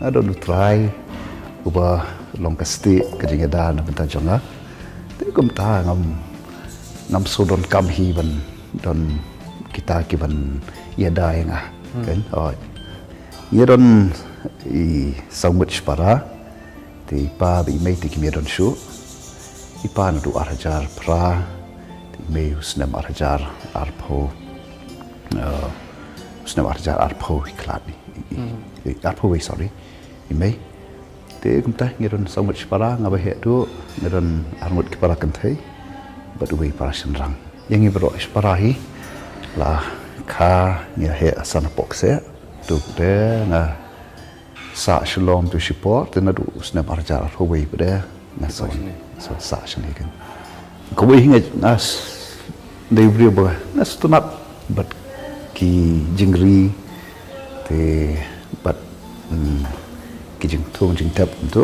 ada Itrei ubah long kasti kejingada na benta jonga te kum ta ngam sudon kam hi ban don kita ki ban ia dai nga kan ia don i samut para te pa bi mai te ki me don shu i pa na du arhajar pra te me usnam arhajar arpo usnam arhajar arpo iklani arpo we sorry i mai te kum ta ngi don samut para ngabe he du ngi don armut ki para kan thai batu we para senrang yang i bro para hi la kha ngi he asana pokse tu de na sa shalom tu support na du usna arjar ho we de na so sa shani kan ko we hinga nas de brio ba nas tu nap bat ki jingri te bat ki jing thong jing tap tu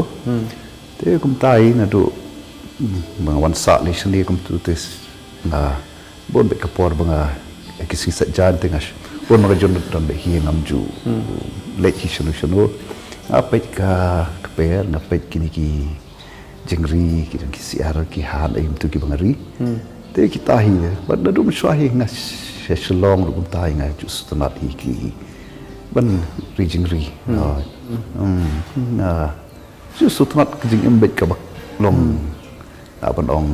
te kum tai na du bang wan sa le shani kum tu tes na bon be kapor banga ki si sa jan tengas bon ma jon don be hi ngam ju le hi shanu apa ka keper na pet kini ki jengri ki siar ki han aim tu ki bangari te kita hi ba da dum swahi nga shalom rum tai nga just not hi ki ban ri jengri na just not ki jing embet ka bak long aban ong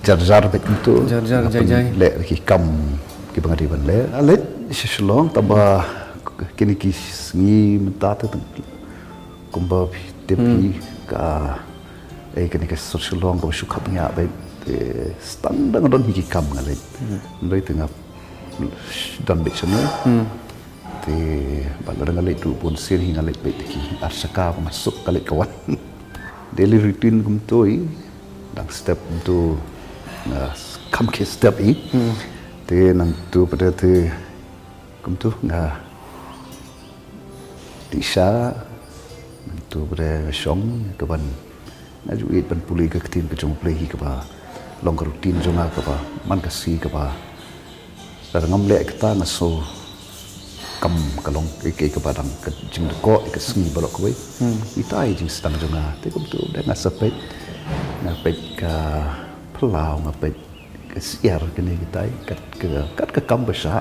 jar bet tu jar le ki kam ki bangari ban le alet shalom taba kini kisngi mentata kumba tepi ka kini ka social long ko shukapnya ba standang don hiki kam ngale ndoi tengah dan be chane te balar ngale tu pun sir hi ngale be ki arsaka masuk kale kawan daily routine kum toi dang step tu kam ke step i te nang tu pada te kum tu nga Shisha tu bre song ke ban na ju it ban puli ke tin ke jong play hi ke ba long rutin jonga ke ba man ka si ke ba dar ngam le ke ta na so kam ka long ke ba dang ke jing ko ke sngi ba lo ko i tai jing stang jonga te kum tu da na sapet na pet ka plau na pet ke siar ke ni tai kat ke kam ba sha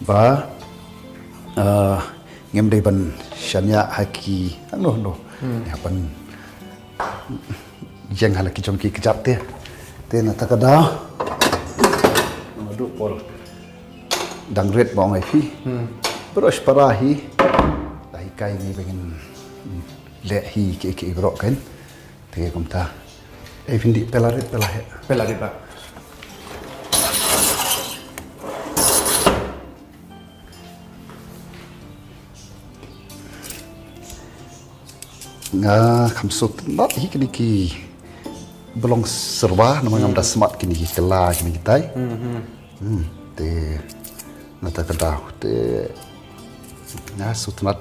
ba ngem dei ban shanya haki no ya ban jeng hala ki chong ki kejap te na takada du por dang red bong ai fi bros parahi dai kai ni bengen le hi ke bro kan te kom ta ai fin di pelarit ba nga kamsut not hi kini ki belong serba nama ngam da smart kini ki kala kini kitai te nata kada te na sutnat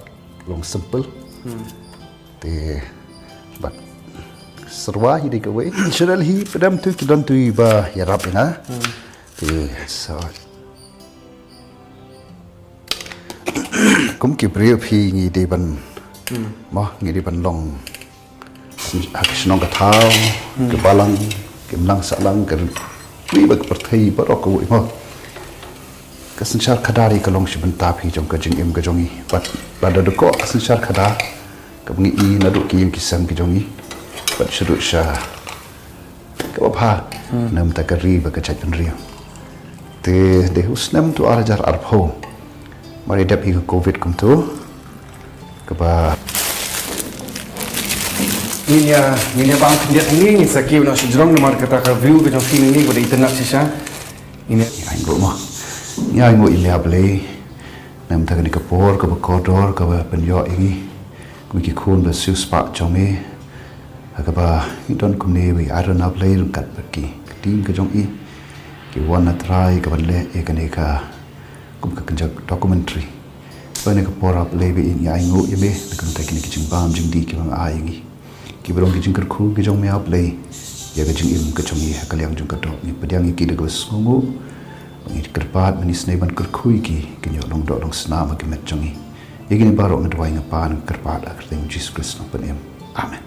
long simple te but serba hi de KIWEI channel hi pedam tu ki don tu ba ya rap na te so kum ki brio phi ni de ban mo ngi di ban long hak snong ka thau ke balang ke mlang sa lang ke ri ba ke perthai ba ro ko mo ka sanchar khadari ka long shiban ta phi jong ka jing em ka jongi ba da ko sanchar khada ka ngi i na du ki em ki sam ki jongi ba shudu sha ka ba nam ta ka ri ba ka chat ri te de husnam tu arajar arpho mari dap hi covid kum tu kaba ini bang kendiat ini sakit nak sejurang nomor kata ka view ke jong ini pada internet Shisha ini ai go ma ya ngo ilia ble nam ta ni kapor ka kodor ka pen yo ingi ku ki khun ba su spa chome akaba idon kum ne we I don't know ble kat ki tin ka jong i ki wana try ka le e ka ne ka kum ka kanjak documentary bane ka porap lebe in ya ngo yeme kan teknik jing bam jing di ki bang ai ngi ki brong ki jing kar khu ki jong me up le ya ga jing im ka chong yi ka lyang jung ka do ni padyang ki de go sungu Bangit kerpat manis nai ban kerkui ki kenyo long do long sna ma kemet jongi. Igini baro ngedwai ngapan kerpat akhirnya Jesus Kristus penem. Amen.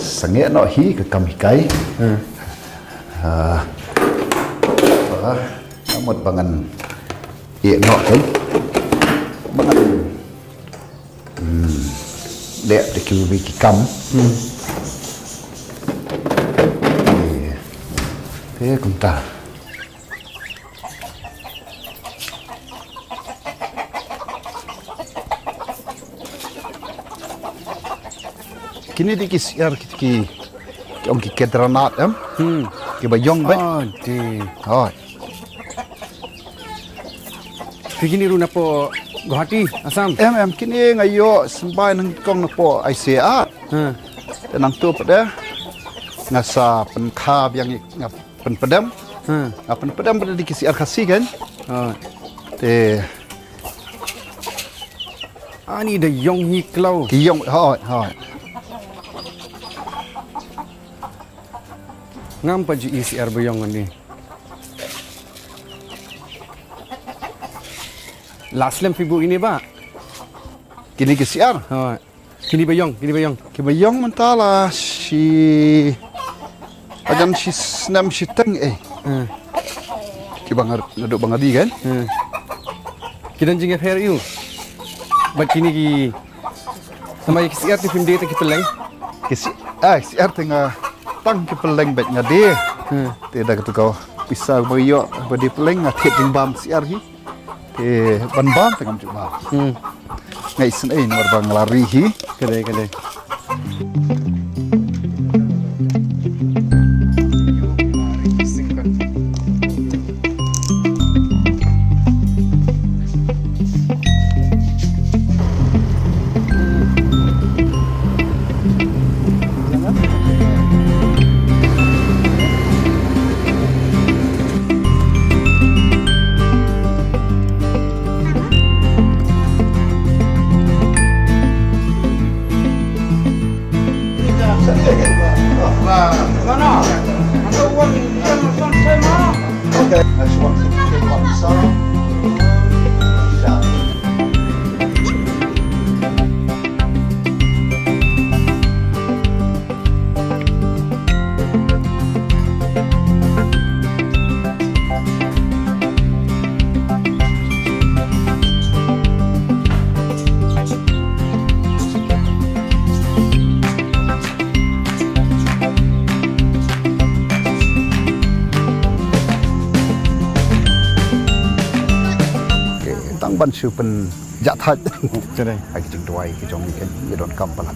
Sange no hi ke kami kai. Namot bangan no kan. Bangan dek de KIWEI ki kam. Kunta. Kini di kisar ki ong ki kedranat ki bayong ba. Oh, di. Oh. Begini runa po Guwahati, Assam. Kini ngayo sembay nang kong na po ay siya. Tenang tu pada ngasa penkab yang penpedam. Penpedam pada di kisar kasih kan. Te Ani da yong hi klau. ki yong hoi. Ngam pa ju ICR bayong ni. Laslam fibu ini ba? Kini kisar. Kini bayong. Ki bayong mentala si ajan si senam si teng Ki bangar naduk bangadi kan. Kidan jingga fair you. Ba kini ki sama ICR ti film data ki peleng. Kisar tengah tang ki peleng bet ngade. Te dah kau pisah bayo badi peleng ngatet jing bam siar hi. Te ban tengam cuba. Ngai sen nomor bang lari hi. Kedai. Ban siu pen jat hat. Kedai. Ai jing doi ki jong ni kan ye don kam palat.